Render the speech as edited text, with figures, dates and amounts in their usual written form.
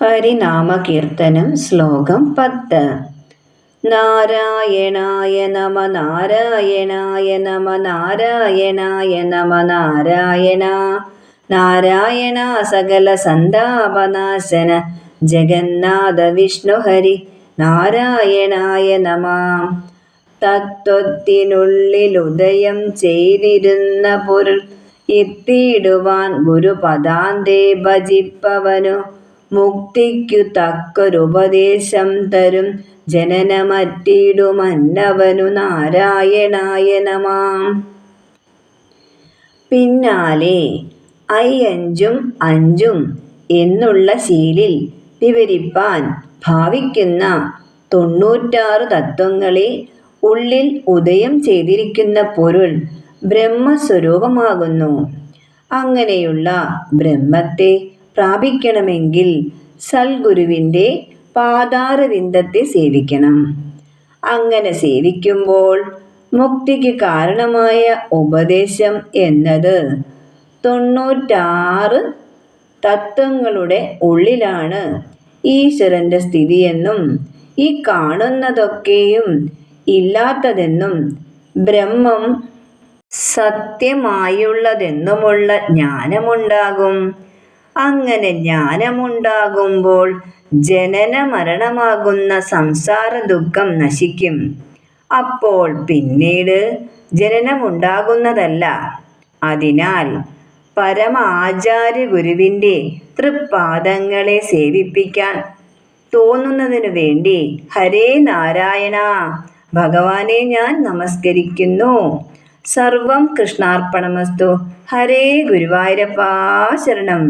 ഹരിനാമകീർത്തനം ശ്ലോകം 10. നാരായണായ നമ നാരായണായ നമ നാരായണായ നമ നാരായണ നാരായണ സകല സന്താപനാശന ജഗന്നാഥ വിഷ്ണുഹരി നാരായണായ നമ. തത്വത്തിനുള്ളിലുദയം ചെയ്തിരുന്ന പൊരുൾ എത്തിയിടുവാൻ ഗുരുപദാന്തേ ഭജിപ്പവനു മുക്തിക്കു തക്കൊരുപദേശം തരും ജനനമറ്റിടുമന്നവനു നാരായണായ നമ. പിന്നാലെ അഞ്ചും അഞ്ചും എന്നുള്ള ശീലിൽ വിവരിപ്പാൻ ഭാവിക്കുന്ന 96 തത്വങ്ങളെ ഉള്ളിൽ ഉദയം ചെയ്തിരിക്കുന്ന പൊരുൾ ബ്രഹ്മസ്വരൂപമാകുന്നു. അങ്ങനെയുള്ള ബ്രഹ്മത്തെ പ്രാപിക്കണമെങ്കിൽ സൽഗുരുവിൻ്റെ പാതാരവിന്ദത്തെ സേവിക്കണം. അങ്ങനെ സേവിക്കുമ്പോൾ മുക്തിക്ക് കാരണമായ ഉപദേശം എന്നത് 96 തത്വങ്ങളുടെ ഉള്ളിലാണ് ഈശ്വരൻ്റെ സ്ഥിതിയെന്നും ഈ കാണുന്നതൊക്കെയും ഇല്ലാത്തതെന്നും ബ്രഹ്മം സത്യമായുള്ളതെന്നുമുള്ള ജ്ഞാനമുണ്ടാകും. അങ്ങനെ ജ്ഞാനമുണ്ടാകുമ്പോൾ ജനന മരണമാകുന്ന സംസാര ദുഃഖം നശിക്കും. അപ്പോൾ പിന്നീട് ജനനമുണ്ടാകുന്നതല്ല. അതിനാൽ പരമാചാര്യ ഗുരുവിൻ്റെ തൃപ്പാദങ്ങളെ സേവിപ്പിക്കാൻ തോന്നുന്നതിനു വേണ്ടി ഹരേ നാരായണ ഭഗവാനെ ഞാൻ നമസ്കരിക്കുന്നു. സർവം കൃഷ്ണാർപ്പണമസ്തു. ഹരേ ഗുരുവായൂരപ്പാ ശരണം.